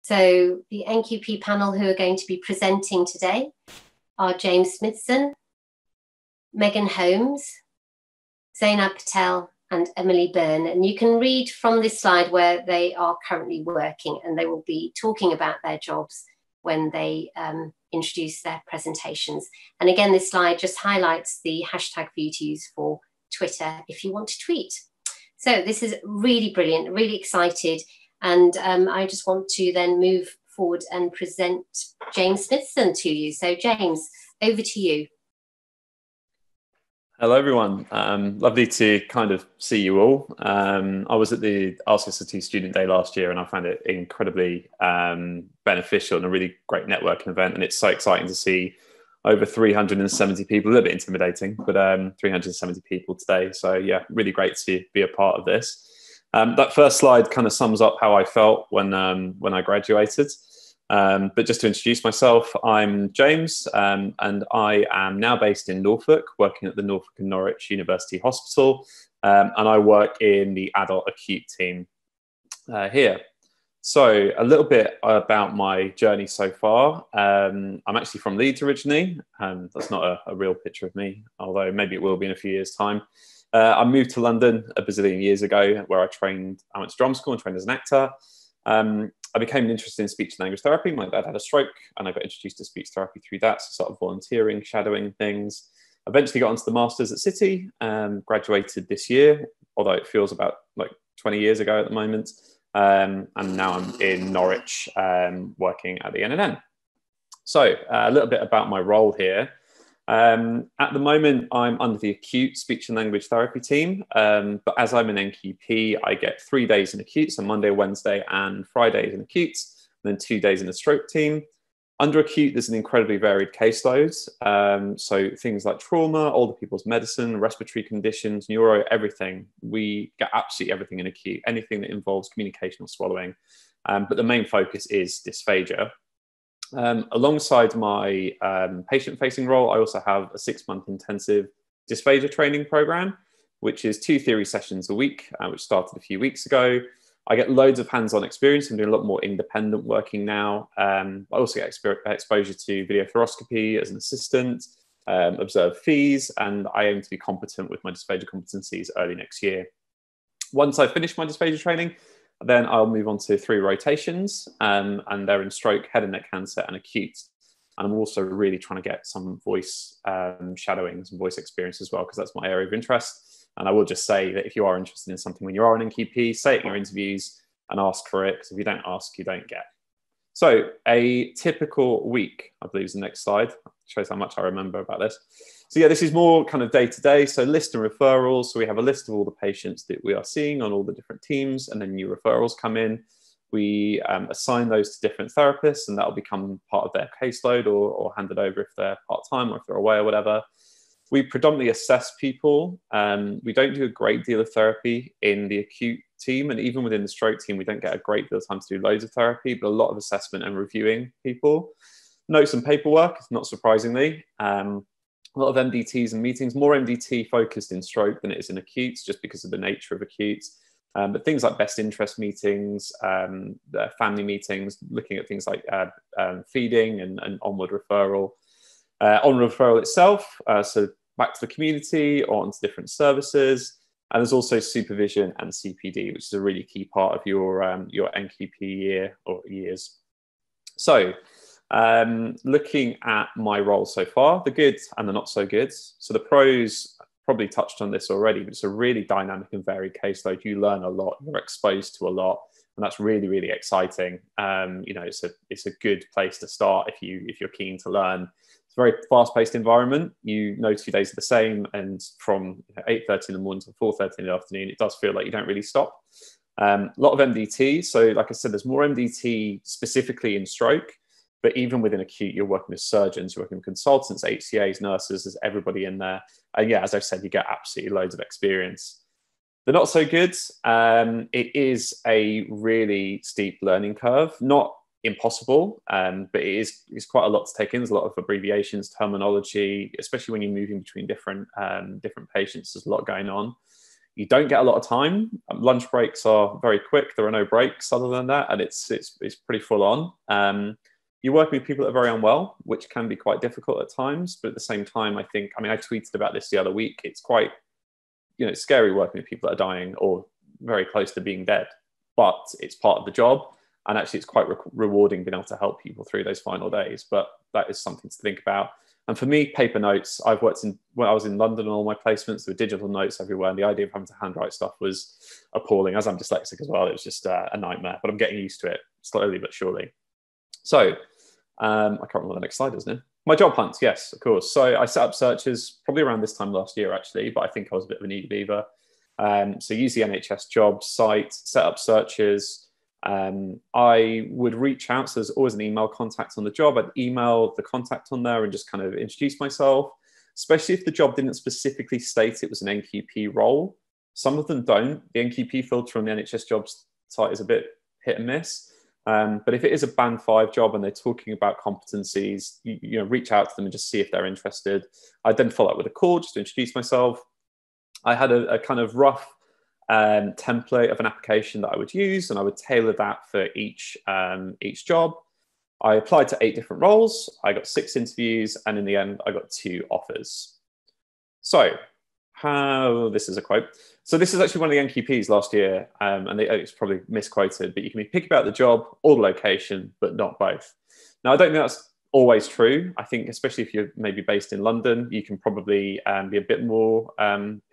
So the NQP panel who are going to be presenting today are James Smithson, Megan Holmes, Zainab Patel, and Emily Byrne. And you can read from this slide where they are currently working, and they will be talking about their jobs when they introduce their presentations. And again, this slide just highlights the hashtag for you to use for Twitter if you want to tweet. So this is really brilliant, really excited. And I just want to then move forward and present James Smithson to you. So James, over to you. Hello, everyone. Lovely to kind of see you all. I was at the RCSLT Student Day last year, and I found it incredibly beneficial and a really great networking event. And it's so exciting to see over 370 people, a little bit intimidating, but 370 people today. So yeah, really great to be a part of this. That first slide kind of sums up how I felt when I graduated. But just to introduce myself, I'm James, and I am now based in Norfolk, working at the Norfolk and Norwich University Hospital, and I work in the adult acute team here. So a little bit about my journey so far. I'm actually from Leeds originally. That's not a real picture of me, although maybe it will be in a few years' time. I moved to London a bazillion years ago, where I went to drama school and trained as an actor. I became interested in speech and language therapy. My dad had a stroke, and I got introduced to speech therapy through that, so sort of volunteering, shadowing things. Eventually got onto the Masters at City, graduated this year, although it feels about like 20 years ago at the moment. And now I'm in Norwich, working at the NNN. So a little bit about my role here. At the moment, I'm under the acute speech and language therapy team, but as I'm an NQP, I get 3 days in acute, so Monday, Wednesday, and Fridays in acute, and then 2 days in the stroke team. Under acute, there's an incredibly varied caseload, so things like trauma, older people's medicine, respiratory conditions, neuro, everything. We get absolutely everything in acute, anything that involves communication or swallowing, but the main focus is dysphagia. Alongside my patient-facing role, I also have a 6-month intensive dysphagia training program, which is 2 theory sessions a week, which started a few weeks ago. I get loads of hands-on experience. I'm doing a lot more independent working now. I also get exposure to video fluoroscopy as an assistant, observe fees, and I aim to be competent with my dysphagia competencies early next year. Once I finish my dysphagia training, then I'll move on to 3 rotations, and they're in stroke, head and neck cancer, and acute. And I'm also really trying to get some voice shadowing, some voice experience as well, because that's my area of interest. And I will just say that if you are interested in something when you are an NQP, say it in your interviews and ask for it, because if you don't ask, you don't get. So a typical week, I believe is the next slide. Shows how much I remember about this. So yeah, this is more kind of day-to-day. So list and referrals. So we have a list of all the patients that we are seeing on all the different teams, and then new referrals come in. We assign those to different therapists, and that will become part of their caseload or handed over if they're part-time or if they're away or whatever. We predominantly assess people. We don't do a great deal of therapy in the acute team, and even within the stroke team, we don't get a great deal of time to do loads of therapy, but a lot of assessment and reviewing people. Notes and paperwork, not surprisingly. A lot of MDTs and meetings, more MDT focused in stroke than it is in acute, just because of the nature of acute. But things like best interest meetings, family meetings, looking at things like feeding and onward referral. On referral itself, so back to the community or onto different services. And there's also supervision and CPD, which is a really key part of your NQP year or years. So looking at my role so far, the good and the not so good. So the pros, probably touched on this already, but it's a really dynamic and varied caseload. You learn a lot, you're exposed to a lot, and that's really, really exciting. You know, it's a good place to start if you're keen to learn. It's a very fast-paced environment. You know, 2 days are the same, and from 8:30 in the morning to 4:30 in the afternoon, it does feel like you don't really stop. A lot of MDT. So like I said, there's more MDT specifically in stroke, but even within acute, you're working with surgeons, you're working with consultants, HCAs, nurses, there's everybody in there. And yeah, as I've said, you get absolutely loads of experience. The not so good, it is a really steep learning curve, not impossible, but it's quite a lot to take in. There's a lot of abbreviations, terminology, especially when you're moving between different patients. There's a lot going on. You don't get a lot of time. Lunch breaks are very quick. There are no breaks other than that, and it's pretty full on. You work with people that are very unwell, which can be quite difficult at times. But at the same time, I tweeted about this the other week. It's quite, it's scary working with people that are dying or very close to being dead, but it's part of the job. And actually, it's quite rewarding being able to help people through those final days. But that is something to think about. And for me, paper notes, when I was in London and all my placements, there were digital notes everywhere. And the idea of having to handwrite stuff was appalling. As I'm dyslexic as well, it was just a nightmare. But I'm getting used to it slowly but surely. So I can't remember the next slide, isn't it? My job hunt, yes, of course. So I set up searches probably around this time last year, actually, but I think I was a bit of an eager beaver. So use the NHS jobs site, set up searches. I would reach out. So there's always an email contact on the job. I'd email the contact on there and just kind of introduce myself, especially if the job didn't specifically state it was an NQP role. Some of them don't. The NQP filter on the NHS jobs site is a bit hit and miss. But if it is a band 5 job and they're talking about competencies, you reach out to them and just see if they're interested. I'd then follow up with a call just to introduce myself. I had a kind of rough template of an application that I would use, and I would tailor that for each job. I applied to 8 different roles. I got 6 interviews, and in the end, I got 2 offers. So this is a quote. So this is actually one of the NQPs last year, and it's probably misquoted, but you can be picky about the job or the location, but not both. Now, I don't think that's always true. I think especially if you're maybe based in London, you can probably be a bit more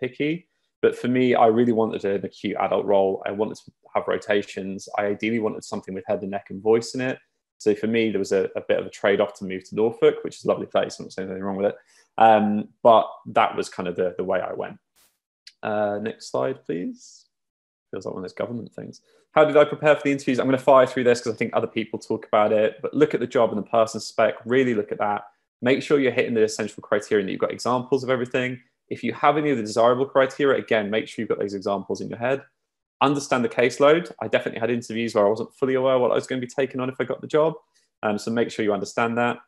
picky. But for me, I really wanted an acute adult role. I wanted to have rotations. I ideally wanted something with head and neck and voice in it. So for me, there was a bit of a trade-off to move to Norfolk, which is a lovely place. I'm not saying anything wrong with it. But that was kind of the way I went. Next slide, please. Feels like one of those government things. How did I prepare for the interviews? I'm going to fire through this because I think other people talk about it. But look at the job and the person spec. Really look at that. Make sure you're hitting the essential criteria and that you've got examples of everything. If you have any of the desirable criteria, again, make sure you've got those examples in your head. Understand the caseload. I definitely had interviews where I wasn't fully aware what I was going to be taking on if I got the job. So make sure you understand that.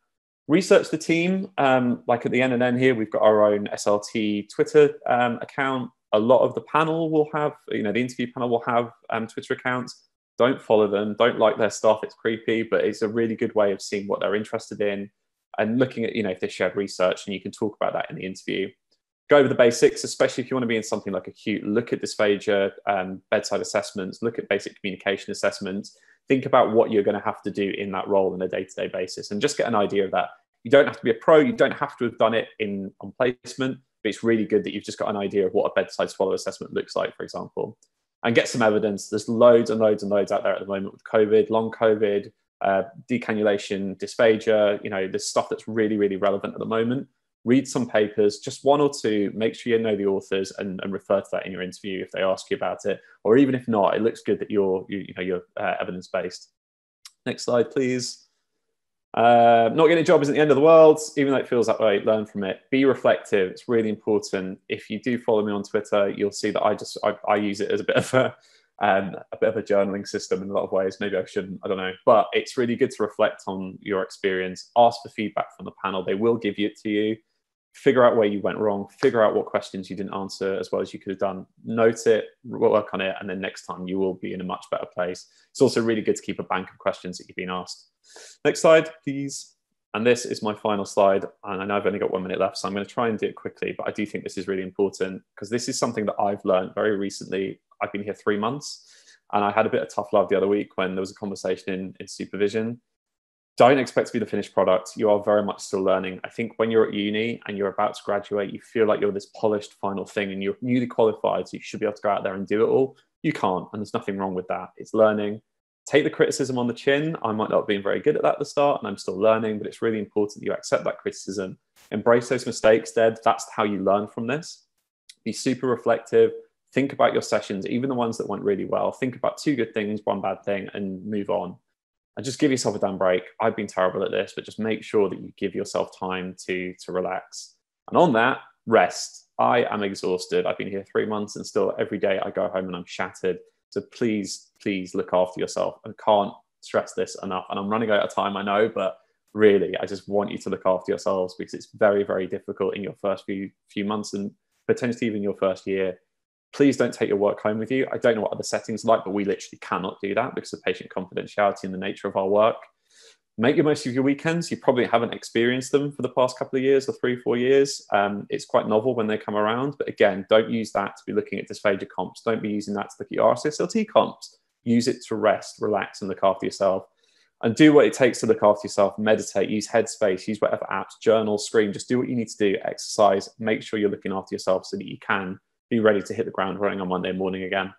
Research the team. Like at the NNN here, we've got our own SLT Twitter account. A lot of the panel will have, the interview panel will have Twitter accounts. Don't follow them. Don't like their stuff. It's creepy, but it's a really good way of seeing what they're interested in and looking at, if they shared research, and you can talk about that in the interview. Go over the basics, especially if you want to be in something like acute. Look at dysphagia, bedside assessments, look at basic communication assessments. Think about what you're going to have to do in that role on a day-to-day basis and just get an idea of that. You don't have to be a pro. You don't have to have done it on placement, but it's really good that you've just got an idea of what a bedside swallow assessment looks like, for example, and get some evidence. There's loads and loads and loads out there at the moment with COVID, long COVID, decannulation, dysphagia. There's stuff that's really, really relevant at the moment. Read some papers, just 1 or 2, make sure you know the authors and refer to that in your interview if they ask you about it. Or even if not, it looks good that you're evidence-based. Next slide, please. Not getting a job isn't the end of the world, even though it feels that way. Learn from it. Be reflective. It's really important. If you do follow me on Twitter, you'll see that I use it as a bit of a journaling system in a lot of ways. Maybe I shouldn't, I don't know. But it's really good to reflect on your experience. Ask for feedback from the panel. They will give it to you. Figure out where you went wrong. Figure out what questions you didn't answer as well as you could have done. Note it, work on it, and then next time you will be in a much better place. It's also really good to keep a bank of questions that you've been asked. Next slide, please. And this is my final slide. And I know I've only got 1 minute left, so I'm going to try and do it quickly. But I do think this is really important because this is something that I've learned very recently. I've been here 3 months, and I had a bit of tough love the other week when there was a conversation in supervision. Don't expect to be the finished product. You are very much still learning. I think when you're at uni and you're about to graduate, you feel like you're this polished final thing and you're newly qualified, so you should be able to go out there and do it all. You can't, and there's nothing wrong with that. It's learning. Take the criticism on the chin. I might not have been very good at that at the start, and I'm still learning, but it's really important that you accept that criticism. Embrace those mistakes, Dad. That's how you learn from this. Be super reflective. Think about your sessions, even the ones that went really well. Think about 2 good things, 1 bad thing, and move on. And just give yourself a damn break. I've been terrible at this, but just make sure that you give yourself time to relax. And on that, rest. I am exhausted. I've been here 3 months and still every day I go home and I'm shattered. So please, please look after yourself. I can't stress this enough. And I'm running out of time, I know, but really, I just want you to look after yourselves because it's very, very difficult in your first few months and potentially even your first year. Please don't take your work home with you. I don't know what other settings are like, but we literally cannot do that because of patient confidentiality and the nature of our work. Make the most of your weekends. You probably haven't experienced them for the past couple of years or 3-4 years. It's quite novel when they come around. But again, don't use that to be looking at dysphagia comps. Don't be using that to look at your RCSLT comps. Use it to rest, relax, and look after yourself. And do what it takes to look after yourself. Meditate, use Headspace, use whatever apps, journal, scream. Just do what you need to do, exercise. Make sure you're looking after yourself so that you can be ready to hit the ground running on Monday morning again.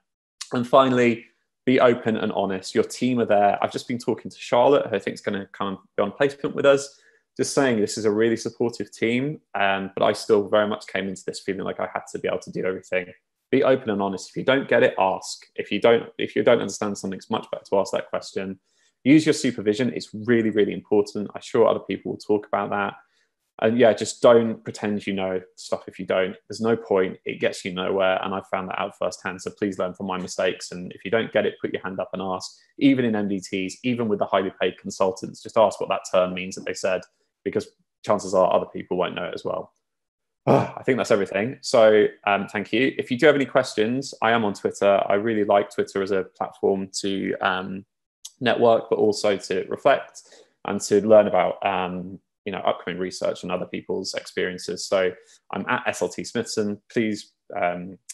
And finally, be open and honest. Your team are there. I've just been talking to Charlotte, who I think is going to come be on placement with us, just saying this is a really supportive team. But I still very much came into this feeling like I had to be able to do everything. Be open and honest. If you don't get it, ask. If you don't understand something, it's much better to ask that question. Use your supervision. It's really, really important. I'm sure other people will talk about that. And yeah, just don't pretend you know stuff if you don't. There's no point. It gets you nowhere. And I found that out firsthand. So please learn from my mistakes. And if you don't get it, put your hand up and ask. Even in MDTs, even with the highly paid consultants, just ask what that term means that they said, because chances are other people won't know it as well. I think that's everything. So thank you. If you do have any questions, I am on Twitter. I really like Twitter as a platform to network, but also to reflect and to learn about upcoming research and other people's experiences. So I'm at SLT Smithson. Please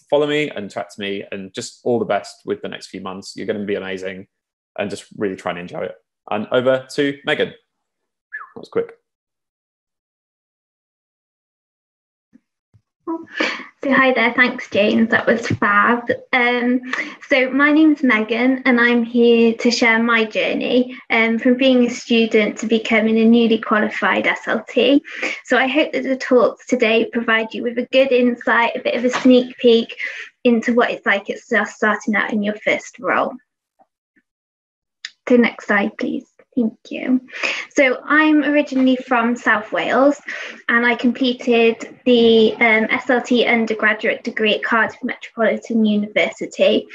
follow me and chat to me, and just all the best with the next few months. You're going to be amazing, and just really try and enjoy it. And over to Megan. That was quick. So hi there, thanks James, that was fab. So my name's Megan and I'm here to share my journey from being a student to becoming a newly qualified SLT. So I hope that the talks today provide you with a good insight, a bit of a sneak peek into what it's like it's just starting out in your first role. So next slide please. Thank you. So I'm originally from South Wales and I completed the SLT undergraduate degree at Cardiff Metropolitan University.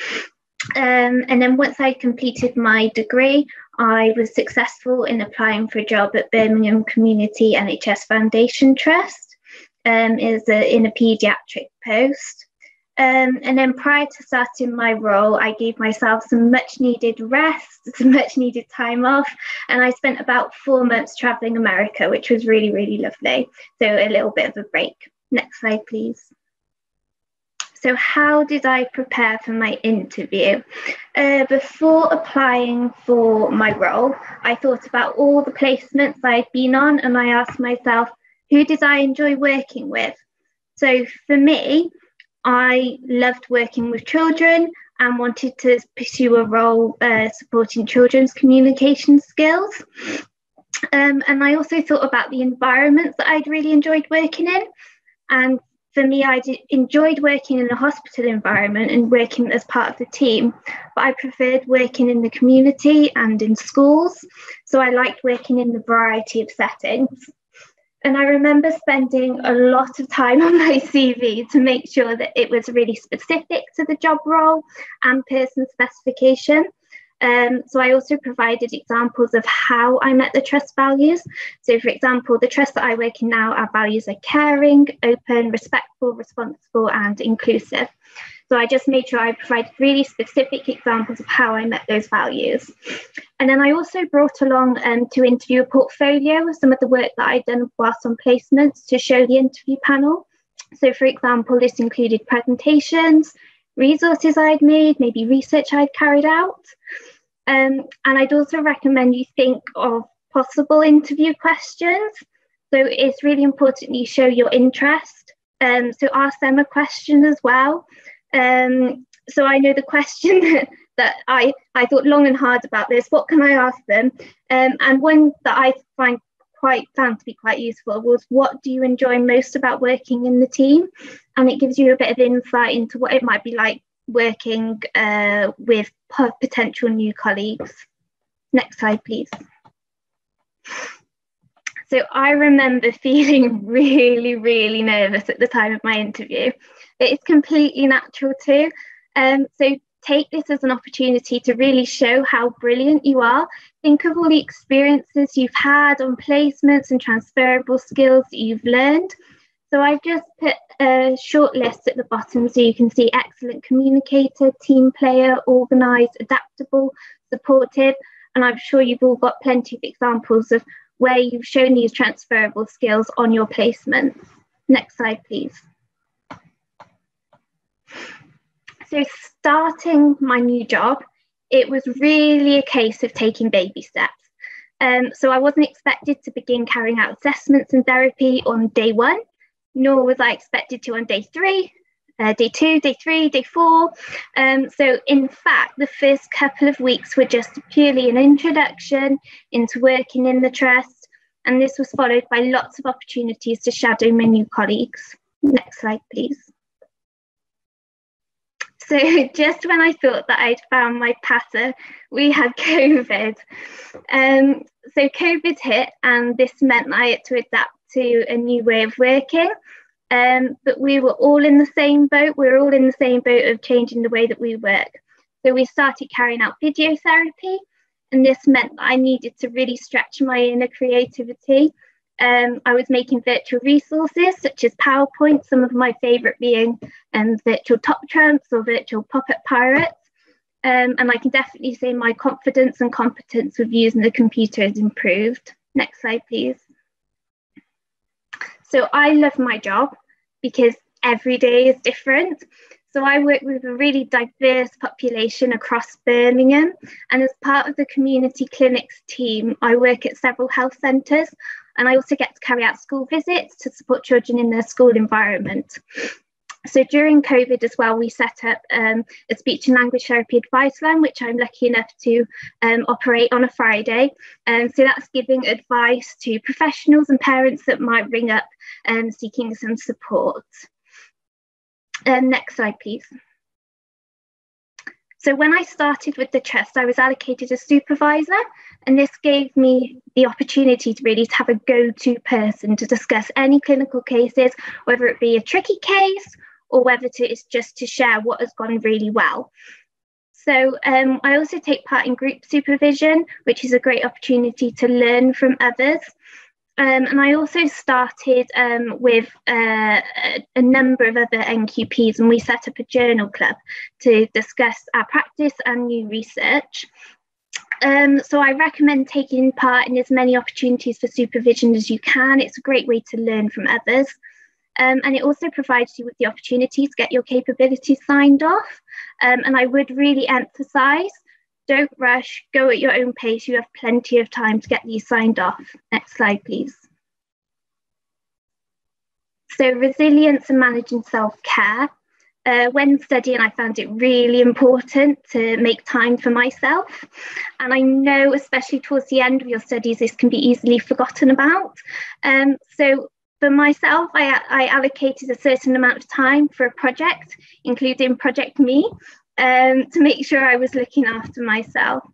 And then once I completed my degree, I was successful in applying for a job at Birmingham Community NHS Foundation Trust in a paediatric post. And then prior to starting my role, I gave myself some much needed rest, some much needed time off, and I spent about 4 months traveling America, which was really, really lovely. So a little bit of a break. Next slide, please. So how did I prepare for my interview? Before applying for my role, I thought about all the placements I'd been on, and I asked myself, who did I enjoy working with? So for me, I loved working with children and wanted to pursue a role supporting children's communication skills. And I also thought about the environments that I'd really enjoyed working in. And for me, I enjoyed working in a hospital environment and working as part of the team, but I preferred working in the community and in schools. So I liked working in the variety of settings. And I remember spending a lot of time on my CV to make sure that it was really specific to the job role and person specification. So I also provided examples of how I met the trust values. So for example, the trust that I work in now, our values are caring, open, respectful, responsible, and inclusive. So I just made sure I provided really specific examples of how I met those values. And then I also brought along to interview a portfolio of some of the work that I'd done whilst on placements to show the interview panel. So for example, this included presentations, resources I'd made, maybe research I'd carried out. And I'd also recommend you think of possible interview questions. So it's really important you show your interest. So ask them a question as well. So I know the question that I thought long and hard about this, what can I ask them? And one that I found to be quite useful was, what do you enjoy most about working in the team? And it gives you a bit of insight into what it might be like working with potential new colleagues. Next slide, please. So I remember feeling really, really nervous at the time of my interview. It is completely natural too. So take this as an opportunity to really show how brilliant you are. Think of all the experiences you've had on placements and transferable skills that you've learned. So I've just put a short list at the bottom so you can see excellent communicator, team player, organised, adaptable, supportive, and I'm sure you've all got plenty of examples of where you've shown these transferable skills on your placements. Next slide, please. So starting my new job, it was really a case of taking baby steps. So I wasn't expected to begin carrying out assessments and therapy on day 1, nor was I expected to on day 3, day 2, day 3, day 4. So in fact, the first couple of weeks were just purely an introduction into working in the trust, and this was followed by lots of opportunities to shadow my new colleagues. Next slide, please. So just when I thought that I'd found my patter, we had COVID. So COVID hit, and this meant I had to adapt to a new way of working. But we were all in the same boat. We were all in the same boat of changing the way that we work. So we started carrying out physiotherapy, and this meant that I needed to really stretch my inner creativity. I was making virtual resources such as PowerPoint, some of my favourite being virtual top trumps or virtual pop-up pirates. And I can definitely say my confidence and competence with using the computer has improved. Next slide, please. So I love my job because every day is different. So I work with a really diverse population across Birmingham. And as part of the community clinics team, I work at several health centres, and I also get to carry out school visits to support children in their school environment. So during COVID as well, we set up a speech and language therapy advice line, which I'm lucky enough to operate on a Friday. So that's giving advice to professionals and parents that might ring up seeking some support. Next slide, please. So when I started with the trust, I was allocated a supervisor, and this gave me the opportunity to really have a go-to person to discuss any clinical cases, whether it be a tricky case or whether it's just to share what has gone really well. So I also take part in group supervision, which is a great opportunity to learn from others. And I also started with a number of other NQPs, and we set up a journal club to discuss our practice and new research. So I recommend taking part in as many opportunities for supervision as you can. It's a great way to learn from others. And it also provides you with the opportunity to get your capabilities signed off. And I would really emphasise, don't rush, go at your own pace. You have plenty of time to get these signed off. Next slide, please. So resilience and managing self-care. When studying, I found it really important to make time for myself. And I know, especially towards the end of your studies, this can be easily forgotten about. So for myself, I allocated a certain amount of time for a project, including Project Me, to make sure I was looking after myself.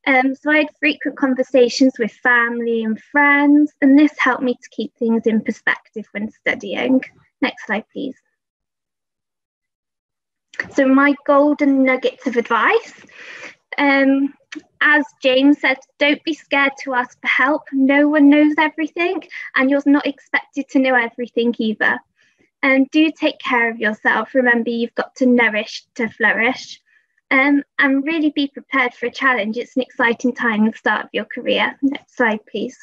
So I had frequent conversations with family and friends, and this helped me to keep things in perspective when studying. Next slide, please. So my golden nuggets of advice. As James said, don't be scared to ask for help. No one knows everything, and you're not expected to know everything either. And do take care of yourself. Remember, you've got to nourish to flourish. And really be prepared for a challenge. It's an exciting time at the start of your career. Next slide, please.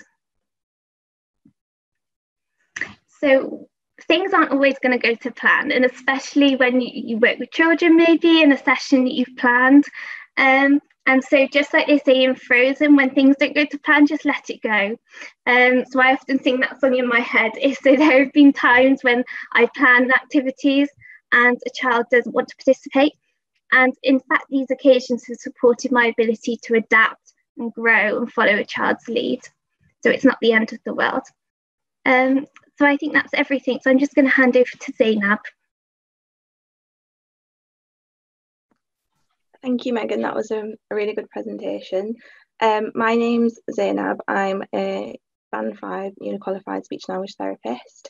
So things aren't always going to go to plan, and especially when you work with children, maybe in a session that you've planned. And so just like they say in Frozen, when things don't go to plan, just let it go. So I often sing that song in my head. So there have been times when I plan activities and a child doesn't want to participate. And in fact, these occasions have supported my ability to adapt and grow and follow a child's lead. So it's not the end of the world. So I think that's everything. So I'm just going to hand over to Zainab. Thank you, Megan. That was a really good presentation. My name's Zainab. I'm a Band 5 newly qualified speech and language therapist.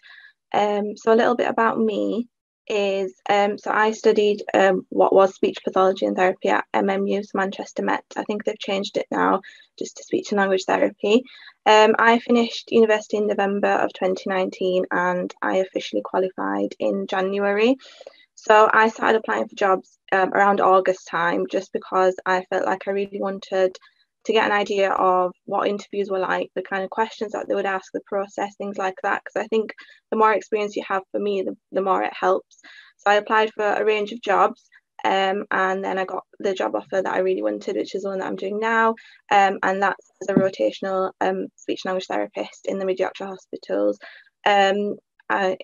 So a little bit about me is, so I studied what was speech pathology and therapy at MMU, so Manchester Met. I think they've changed it now just to speech and language therapy. I finished university in November of 2019 and I officially qualified in January. So I started applying for jobs around August time, just because I felt like I really wanted to get an idea of what interviews were like, the kind of questions that they would ask, the process, things like that. Because I think the more experience you have, for me, the more it helps. So I applied for a range of jobs, and then I got the job offer that I really wanted, which is the one that I'm doing now, and that's as a rotational speech and language therapist in the mid-Yorkshire hospitals,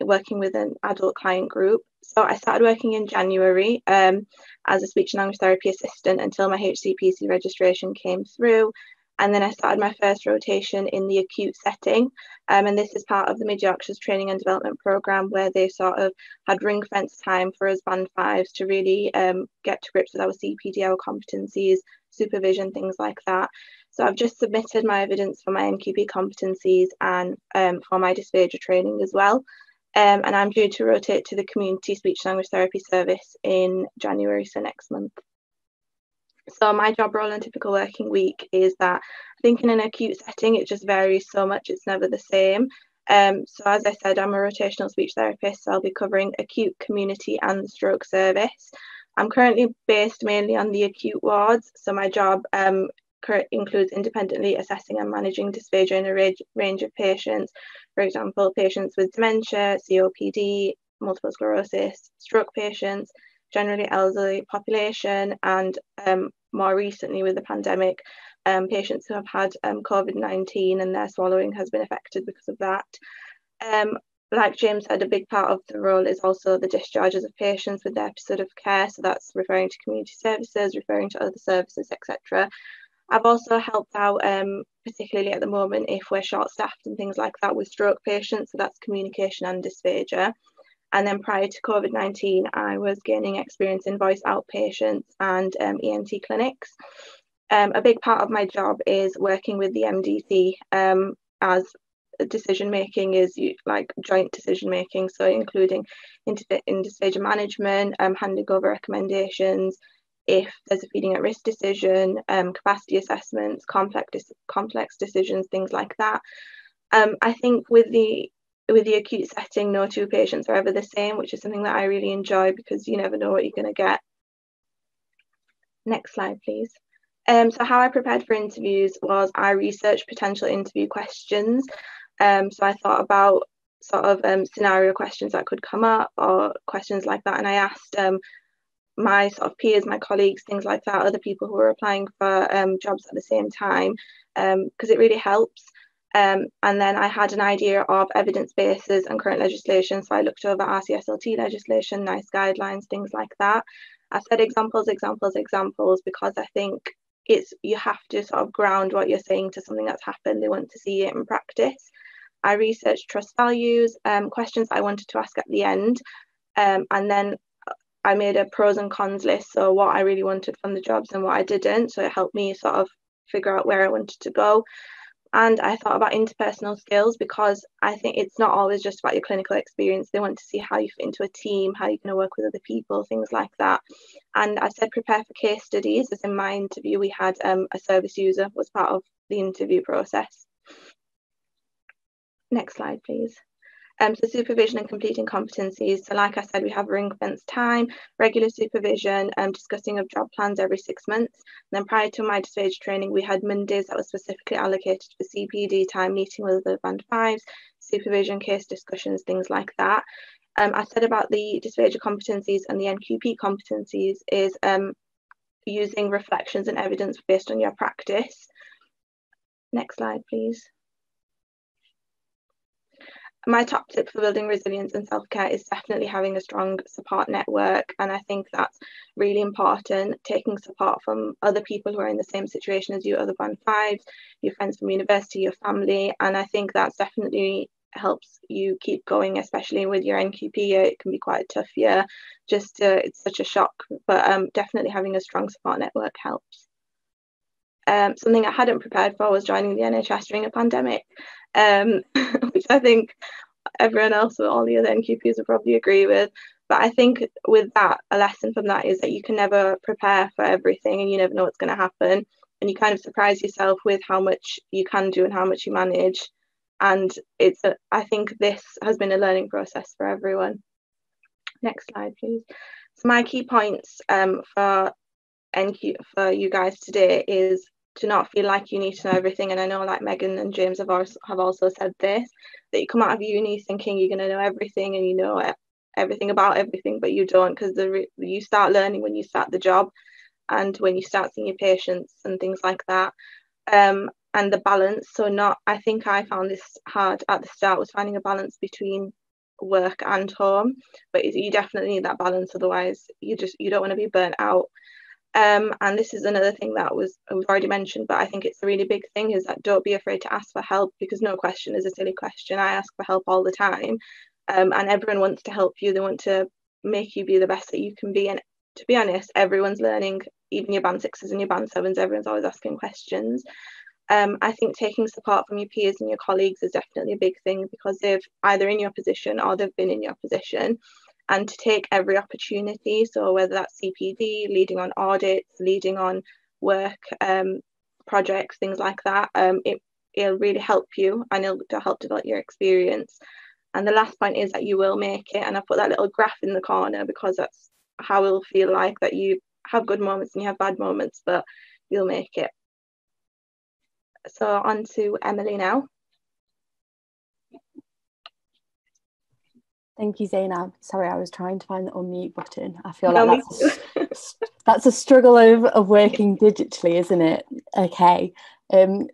working with an adult client group. So I started working in January as a speech and language therapy assistant until my HCPC registration came through. And then I started my first rotation in the acute setting. And this is part of the Mid-Yorkshire's training and development programme, where they sort of had ring-fence time for us band fives to really get to grips with our CPD, our competencies, supervision, things like that. So I've just submitted my evidence for my NQP competencies and for my dysphagia training as well. And I'm due to rotate to the community speech language therapy service in January, so next month. So my job role and typical working week is that I think in an acute setting, it just varies so much, it's never the same. So as I said, I'm a rotational speech therapist, so I'll be covering acute, community and the stroke service. I'm currently based mainly on the acute wards, so my job includes independently assessing and managing dysphagia in a range of patients. For example, patients with dementia, COPD, multiple sclerosis, stroke patients, generally elderly population, and more recently with the pandemic, patients who have had COVID-19 and their swallowing has been affected because of that. Like James said, a big part of the role is also the discharges of patients with their episode of care, so that's referring to community services, referring to other services, etc. I've also helped out, particularly at the moment, if we're short-staffed and things like that with stroke patients, so that's communication and dysphagia. And then prior to COVID-19, I was gaining experience in voice outpatients and ENT clinics. A big part of my job is working with the MDC, as decision making is like joint decision making, so including in dysphagia management, handing over recommendations, if there's a feeding at risk decision, capacity assessments, complex decisions, things like that. I think with the acute setting, no two patients are ever the same, which is something that I really enjoy because you never know what you're going to get. Next slide, please. So how I prepared for interviews was I researched potential interview questions. So I thought about sort of scenario questions that could come up or questions like that, and I asked my sort of peers, my colleagues, things like that, other people who are applying for jobs at the same time, because it really helps. And then I had an idea of evidence bases and current legislation, so I looked over RCSLT legislation, NICE guidelines, things like that. I said examples, because I think you have to sort of ground what you're saying to something that's happened. They want to see it in practice. I researched trust values, questions I wanted to ask at the end, and then I made a pros and cons list, so what I really wanted from the jobs and what I didn't, so it helped me sort of figure out where I wanted to go. And I thought about interpersonal skills, because I think it's not always just about your clinical experience. They want to see how you fit into a team, how you're going to work with other people, things like that. And I said prepare for case studies, as in my interview we had a service user was part of the interview process. Next slide, please. So supervision and completing competencies. So like I said, we have ring-fence time, regular supervision, discussing of job plans every 6 months. And then prior to my dysphagia training, we had Mondays that was specifically allocated for CPD time, meeting with the band fives, supervision, case discussions, things like that. I said about the dysphagia competencies and the NQP competencies is using reflections and evidence based on your practice. Next slide, please. My top tip for building resilience and self-care is definitely having a strong support network, and I think that's really important, taking support from other people who are in the same situation as you, other band fives, your friends from university, your family, and I think that's definitely helps you keep going, especially with your NQP year. It can be quite a tough year, it's such a shock, but definitely having a strong support network helps. Something I hadn't prepared for was joining the NHS during a pandemic, which I think everyone else, all the other NQPs would probably agree with. But I think with that, a lesson from that is that you can never prepare for everything, and you never know what's going to happen. And you kind of surprise yourself with how much you can do and how much you manage. And I think this has been a learning process for everyone. Next slide, please. So my key points for you guys today is to not feel like you need to know everything. And I know, like Megan and James have also said this, that you come out of uni thinking you're going to know everything and you know everything about everything, but you don't, because you start learning when you start the job and when you start seeing your patients and things like that. And the balance. So I think I found this hard at the start, was finding a balance between work and home, but you definitely need that balance, otherwise you don't want to be burnt out. And this is another thing that we've already mentioned, but I think it's a really big thing, is that don't be afraid to ask for help, because no question is a silly question. I ask for help all the time, and everyone wants to help you. They want to make you be the best that you can be. And to be honest, everyone's learning, even your band sixes and your band sevens, everyone's always asking questions. I think taking support from your peers and your colleagues is definitely a big thing, because they've either in your position or they've been in your position, and to take every opportunity. So whether that's CPD, leading on audits, leading on work projects, things like that, it'll really help you, and it'll help develop your experience. And the last point is that you will make it, and I put that little graph in the corner because that's how it'll feel like, that you have good moments and you have bad moments, but you'll make it. So on to Emily now. Thank you, Zainab. Sorry, I was trying to find the unmute button. I feel like that's a struggle of working digitally, isn't it? Okay.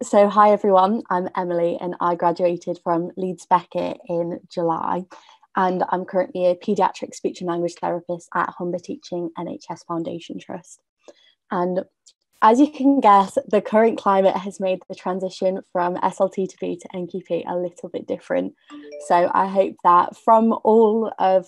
So hi everyone, I'm Emily and I graduated from Leeds Beckett in July, and I'm currently a paediatric speech and language therapist at Humber Teaching NHS Foundation Trust. And as you can guess, the current climate has made the transition from SLT to B to NQP a little bit different. So I hope that from all of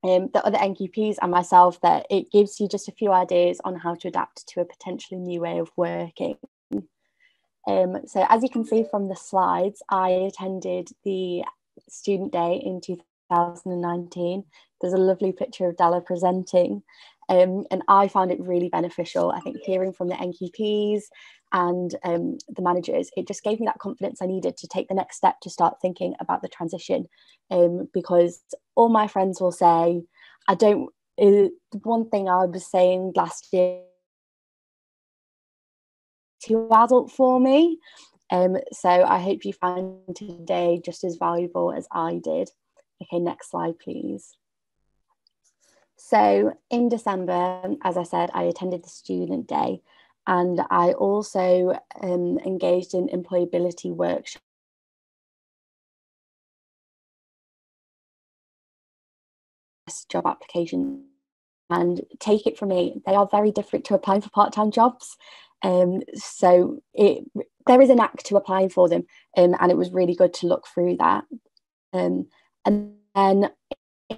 the other NQPs and myself, that it gives you just a few ideas on how to adapt to a potentially new way of working. So as you can see from the slides, I attended the student day in 2019. There's a lovely picture of Della presenting. And I found it really beneficial. I think hearing from the NQPs and the managers, it just gave me that confidence I needed to take the next step to start thinking about the transition. Because all my friends will say, one thing I was saying last year, too adult for me. So I hope you find today just as valuable as I did. Okay, next slide, please. So in December, as I said, I attended the student day, and I also engaged in employability workshops, job applications, and take it from me, they are very different to applying for part-time jobs. So there is an act to applying for them, and it was really good to look through that. And then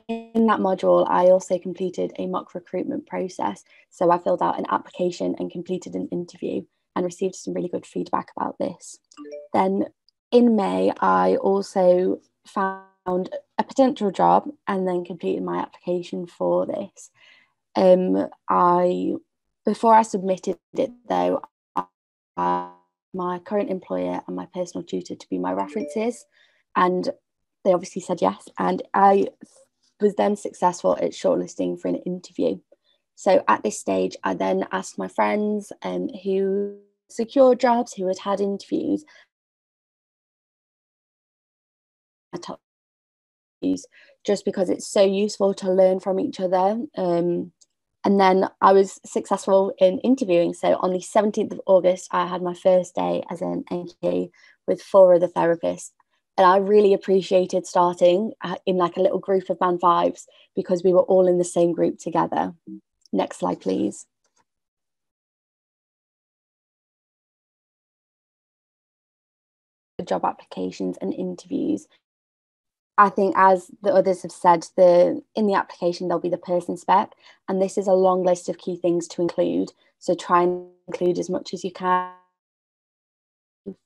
in that module, I also completed a mock recruitment process. So I filled out an application and completed an interview and received some really good feedback about this. Then in May, I also found a potential job and then completed my application for this. Before I submitted it though, my current employer and my personal tutor to be my references, and they obviously said yes, and I was then successful at shortlisting for an interview. So at this stage, I then asked my friends who secured jobs, who had interviews, just because it's so useful to learn from each other. And then I was successful in interviewing. So on the 17th of August, I had my first day as an NQP with 4 other therapists. And I really appreciated starting in like a little group of band 5s, because we were all in the same group together. Next slide, please. Job applications and interviews. I think, as the others have said, in the application there'll be the person spec, and this is a long list of key things to include. So try and include as much as you can.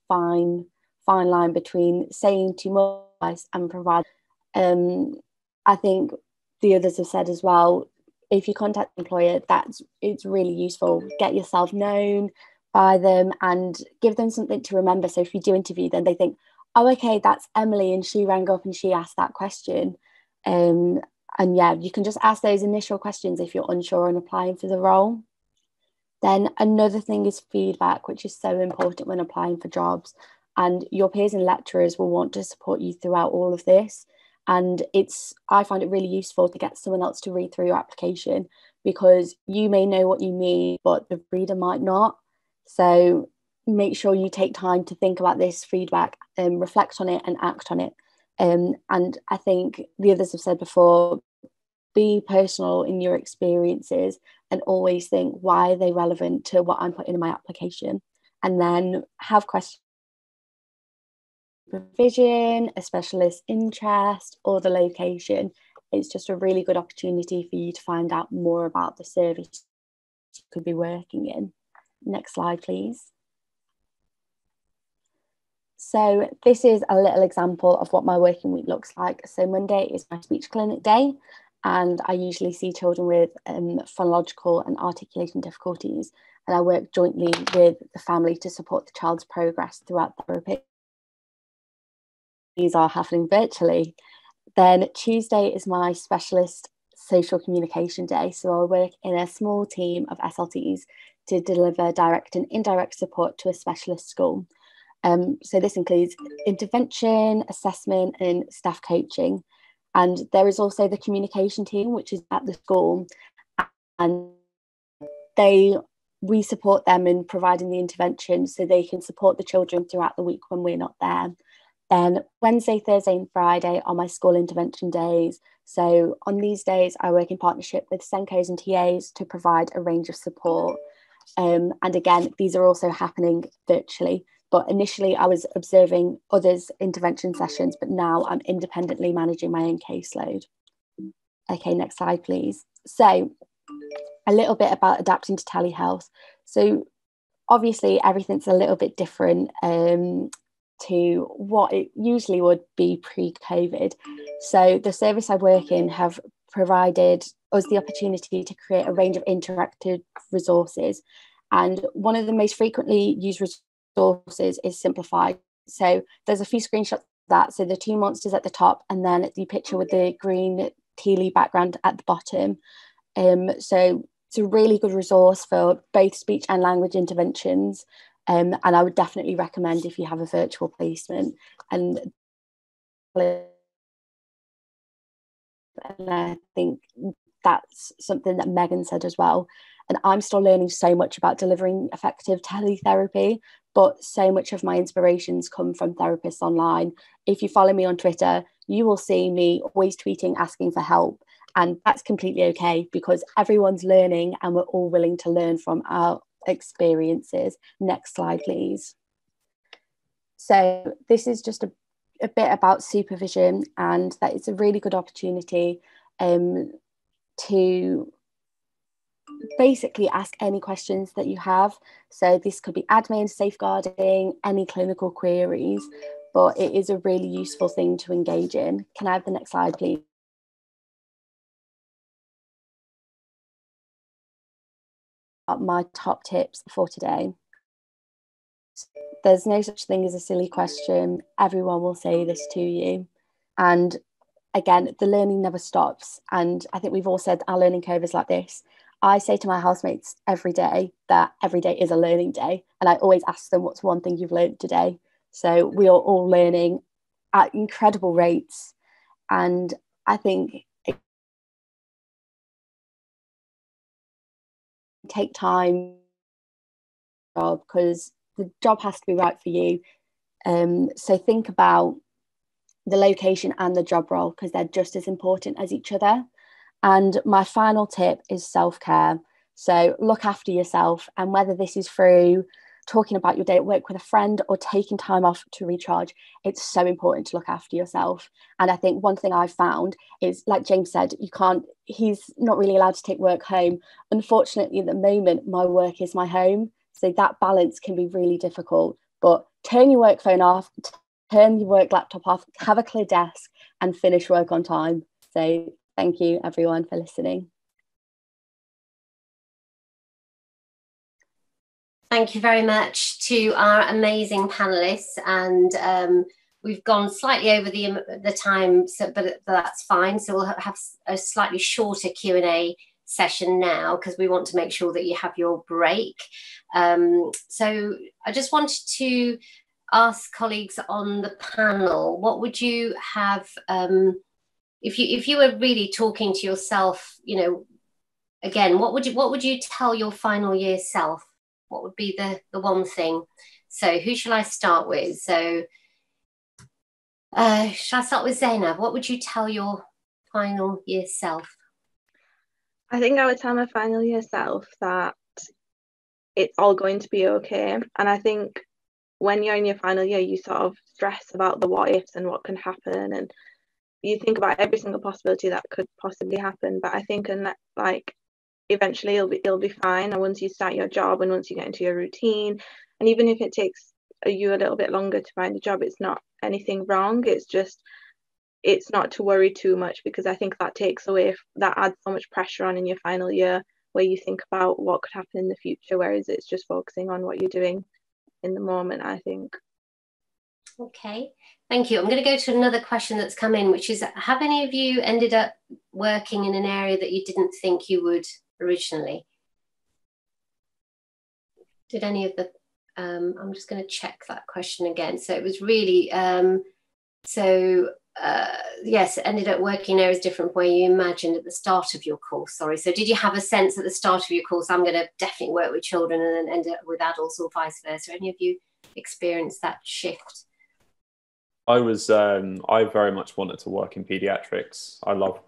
Fine line between saying too much and provide. I think the others have said as well, if you contact the employer, it's really useful. Get yourself known by them and give them something to remember. So if you do interview them, they think, oh, okay, that's Emily and she rang up and she asked that question. And yeah, you can just ask those initial questions if you're unsure on applying for the role. Then another thing is feedback, which is so important when applying for jobs. And your peers and lecturers will want to support you throughout all of this. And I find it really useful to get someone else to read through your application, because you may know what you need, but the reader might not. So make sure you take time to think about this feedback and reflect on it and act on it. And I think the others have said before, be personal in your experiences and always think, why are they relevant to what I'm putting in my application? And then have questions. Supervision, a specialist interest, or the location. It's just a really good opportunity for you to find out more about the service you could be working in. Next slide, please. So this is a little example of what my working week looks like. So Monday is my speech clinic day, and I usually see children with phonological and articulation difficulties, and I work jointly with the family to support the child's progress throughout therapy. These are happening virtually. Then Tuesday is my specialist social communication day. So I work in a small team of SLTs to deliver direct and indirect support to a specialist school. So this includes intervention, assessment, and staff coaching. And there is also the communication team, which is at the school. And we support them in providing the intervention so they can support the children throughout the week when we're not there. Then Wednesday, Thursday and Friday are my school intervention days. So on these days, I work in partnership with SENCOs and TAs to provide a range of support. And again, these are also happening virtually. But initially I was observing others' intervention sessions, but now I'm independently managing my own caseload. Okay, next slide, please. So a little bit about adapting to telehealth. So obviously everything's a little bit different to what it usually would be pre-COVID. So the service I work in have provided us the opportunity to create a range of interactive resources. And one of the most frequently used resources is Simplified. So there's a few screenshots of that. So the two monsters at the top and then the picture with the green tealy background at the bottom. So it's a really good resource for both speech and language interventions. And I would definitely recommend if you have a virtual placement. And I think that's something that Megan said as well. And I'm still learning so much about delivering effective teletherapy, but so much of my inspirations come from therapists online. If you follow me on Twitter, you will see me always tweeting, asking for help. And that's completely okay, because everyone's learning and we're all willing to learn from our experiences. Next slide, please. So this is just a bit about supervision, and that it's a really good opportunity to basically ask any questions that you have. So this could be admin, safeguarding, any clinical queries, but it is a really useful thing to engage in. Can I have the next slide, please? My top tips for today. There's no such thing as a silly question. Everyone will say this to you. And again, the learning never stops. And I think we've all said our learning curve is like this. I say to my housemates every day that every day is a learning day. And I always ask them, what's one thing you've learned today? So we are all learning at incredible rates. And I think it take time, because the job has to be right for you. So think about the location and the job role, because they're just as important as each other. And my final tip is self-care. So look after yourself, and whether this is through talking about your day at work with a friend or taking time off to recharge, it's so important to look after yourself. And I think one thing I've found is, like James said, he's not really allowed to take work home. Unfortunately, at the moment, my work is my home. So that balance can be really difficult. But turn your work phone off, turn your work laptop off, have a clear desk and finish work on time. So Thank you everyone for listening. Thank you very much to our amazing panelists, and we've gone slightly over the time, but that's fine. So we'll have a slightly shorter Q&A session now, because we want to make sure that you have your break. So I just wanted to ask colleagues on the panel, what would you have, if you were really talking to yourself, you know, again, what would you tell your final year self? What would be the one thing? So who shall I start with? So shall I start with Zainab? What would you tell your final year self? I think I would tell my final year self that it's all going to be okay. And I think when you're in your final year, you sort of stress about the what ifs and what can happen, and you think about every single possibility that could possibly happen. But I think eventually it'll be fine. And once you start your job and once you get into your routine, and even if it takes you a little bit longer to find a job, it's not anything wrong. It's not to worry too much, because I think that adds so much pressure on in your final year, where you think about what could happen in the future, whereas it's just focusing on what you're doing in the moment, I think. Okay, thank you. I'm going to go to another question that's come in, which is, have any of you ended up working in an area that you didn't think you would originally? Did any of the, I'm just going to check that question again. So it was really, yes, ended up working in areas different where you imagined at the start of your course. Sorry. So did you have a sense at the start of your course, I'm going to definitely work with children, and then end up with adults, or vice versa? Any of you experienced that shift? I very much wanted to work in paediatrics.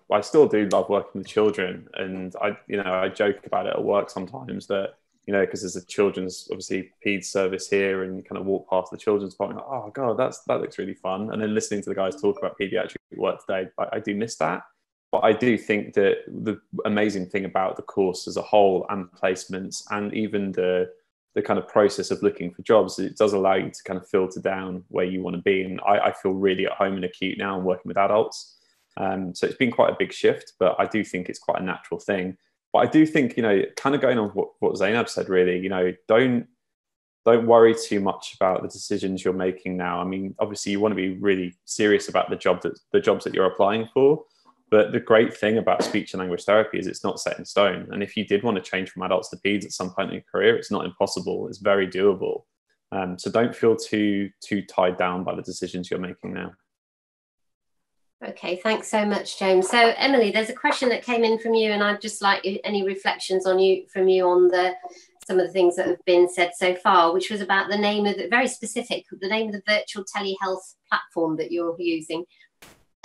I still do love working with children, and I joke about it at work sometimes that, you know, because there's a children's, obviously, paed service here, and you kind of walk past the children's department, oh god, that looks really fun. And then listening to the guys talk about paediatric work today, I do miss that. But I do think that the amazing thing about the course as a whole, and placements, and even the kind of process of looking for jobs, it does allow you to kind of filter down where you want to be. And I feel really at home in acute now and working with adults. So it's been quite a big shift, but I do think it's quite a natural thing. But I do think, you know, kind of going on what Zainab said, really, you know, don't worry too much about the decisions you're making now. I mean, obviously you want to be really serious about the jobs that you're applying for. But the great thing about speech and language therapy is it's not set in stone. And if you did want to change from adults to peds at some point in your career, it's not impossible. It's very doable. So don't feel too tied down by the decisions you're making now. Okay, thanks so much, James. So Emily, there's a question that came in from you, and I'd just like any reflections from you on some of the things that have been said so far, which was about the name of the virtual telehealth platform that you're using.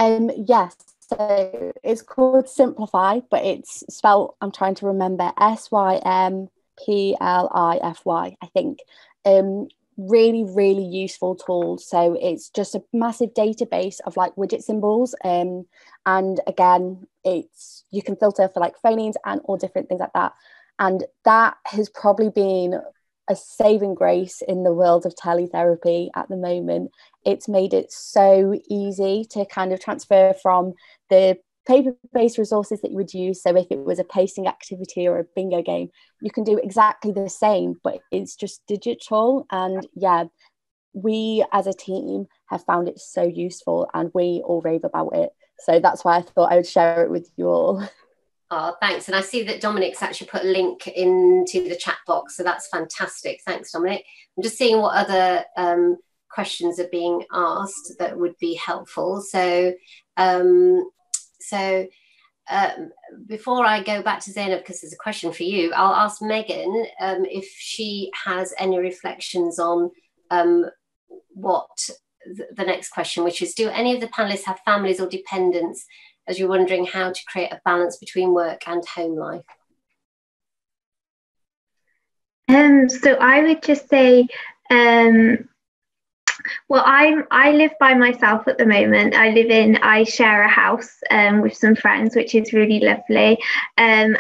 Yes. So it's called Simplify, but it's spelled, I'm trying to remember, SYMPLIFY, I think. Really, really useful tool. So it's just a massive database of like widget symbols. And again, you can filter for like phonemes and all different things like that. And that has probably been a saving grace in the world of teletherapy at the moment. It's made it so easy to kind of transfer from the paper-based resources that you would use. So if it was a pacing activity or a bingo game, you can do exactly the same, but it's just digital. And yeah, we as a team have found it so useful, and we all rave about it. So that's why I thought I would share it with you all. Oh, thanks. And I see that Dominic's actually put a link into the chat box. So that's fantastic. Thanks, Dominic. I'm just seeing what other questions are being asked that would be helpful. So, before I go back to Zainab, because there's a question for you, I'll ask Megan if she has any reflections on what the next question, which is, do any of the panelists have families or dependents, as you're wondering how to create a balance between work and home life? So I would just say, well, I live by myself at the moment. I share a house with some friends, which is really lovely. And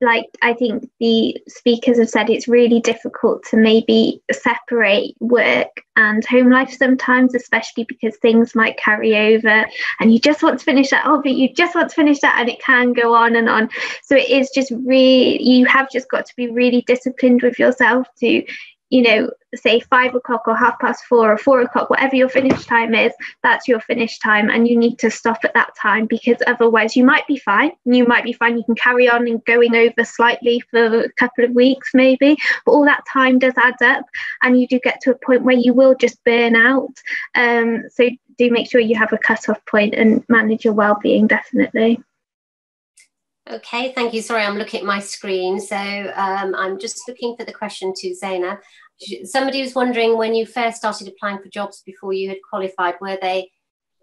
like I think the speakers have said, it's really difficult to maybe separate work and home life sometimes, especially because things might carry over and you just want to finish that, oh, but you just want to finish that, and it can go on and on. So it is just really, you have just got to be really disciplined with yourself to, you know, say 5 o'clock or 4:30 or 4 o'clock, whatever your finish time is, that's your finish time, and you need to stop at that time, because otherwise you might be fine. You can carry on and going over slightly for a couple of weeks maybe, but all that time does add up, and you do get to a point where you will just burn out. So do make sure you have a cut-off point and manage your well-being, definitely. Okay, thank you. Sorry, I'm looking at my screen. So I'm just looking for the question to Zainab. Somebody was wondering, when you first started applying for jobs before you had qualified, were they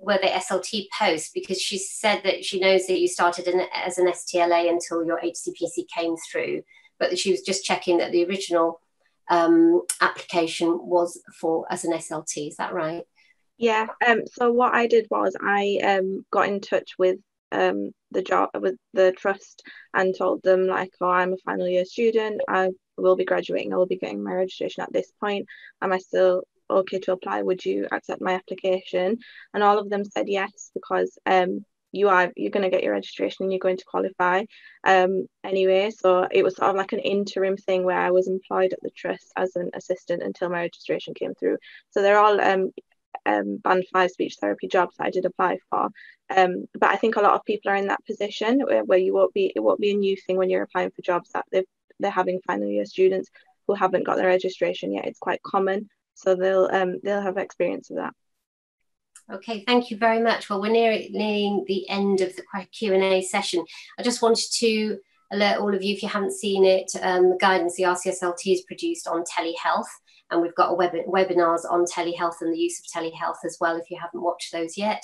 SLT posts? Because she said that she knows that you started as an STLA until your HCPC came through, but she was just checking that the original application was for as an SLT. Is that right? Yeah. So what I did was I got in touch with the trust and told them, like, oh, I'm a final year student, I will be graduating, I will be getting my registration at this point, am I still okay to apply, would you accept my application? And all of them said yes, because you're going to get your registration and you're going to qualify anyway. So it was sort of like an interim thing where I was employed at the trust as an assistant until my registration came through. So they're all band 5 speech therapy jobs that I did apply for, but I think a lot of people are in that position where it won't be a new thing when you're applying for jobs that they're having final year students who haven't got their registration yet. It's quite common, so they'll have experience of that. Okay, thank you very much. Well, we're nearing the end of the Q&A session. I just wanted to alert all of you, if you haven't seen it, the guidance the RCSLT has produced on telehealth. And we've got webinars on telehealth and the use of telehealth as well, if you haven't watched those yet.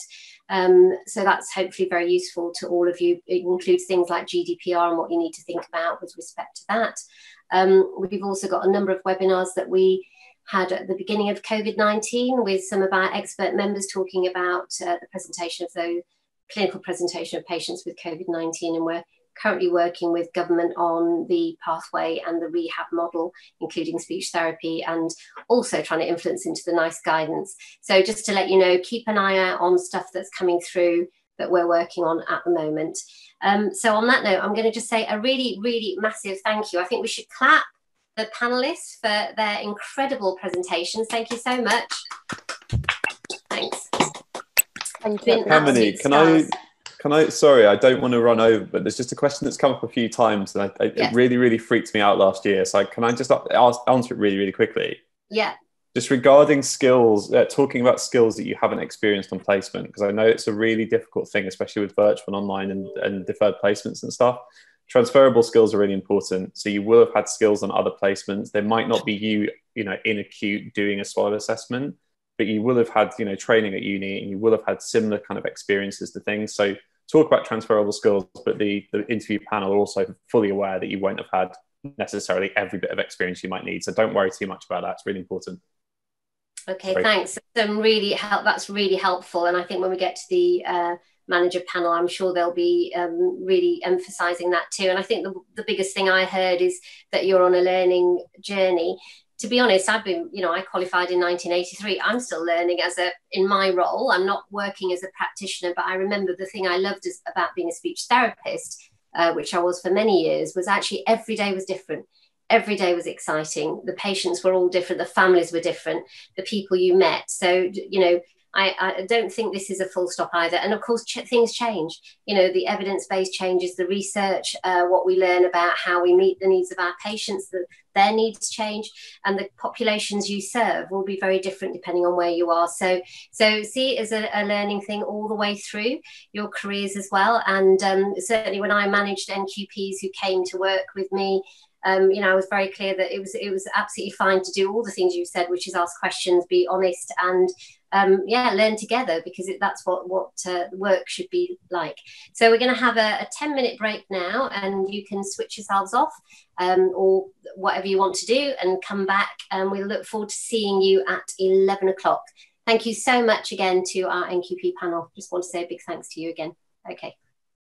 So that's hopefully very useful to all of you. It includes things like GDPR and what you need to think about with respect to that. We've also got a number of webinars that we had at the beginning of COVID-19 with some of our expert members talking about the presentation of the clinical presentation of patients with COVID-19, and we're currently working with government on the pathway and the rehab model, including speech therapy, and also trying to influence into the NICE guidance. So just to let you know, keep an eye out on stuff that's coming through that we're working on at the moment. So on that note, I'm going to just say a really, really massive thank you. I think we should clap the panelists for their incredible presentations. Thank you so much. Thanks. Thank you. Emily, can I, sorry, I don't want to run over, but there's just a question that's come up a few times, and it really, really freaked me out last year. So can I just answer it really, really quickly? Yeah. Just regarding skills, talking about skills that you haven't experienced on placement, because I know it's a really difficult thing, especially with virtual and online and deferred placements and stuff. Transferable skills are really important. So you will have had skills on other placements. There might not be you in acute doing a swallow assessment, but you will have had, training at uni, and you will have had similar kind of experiences to things. So talk about transferable skills, but the interview panel are also fully aware that you won't have had necessarily every bit of experience you might need. So don't worry too much about that. It's really important. Okay, thanks. That's really helpful. And I think when we get to the manager panel, I'm sure they'll be really emphasising that too. And I think the biggest thing I heard is that you're on a learning journey. To be honest, I've been, I qualified in 1983. I'm still learning in my role. I'm not working as a practitioner, but I remember the thing I loved about being a speech therapist, which I was for many years, was actually every day was different. Every day was exciting. The patients were all different. The families were different. The people you met. So, I don't think this is a full stop either. And of course, things change. The evidence base changes, the research, what we learn about how we meet the needs of our patients, their needs change, and the populations you serve will be very different depending on where you are. So see it as a learning thing all the way through your careers as well. And certainly when I managed NQPs who came to work with me, I was very clear that it was absolutely fine to do all the things you said, which is ask questions, be honest, and learn together, because that's what work should be like. So we're going to have a 10-minute break now, and you can switch yourselves off or whatever you want to do and come back, and we'll look forward to seeing you at 11 o'clock. Thank you so much again to our NQP panel. Just want to say a big thanks to you again. Okay.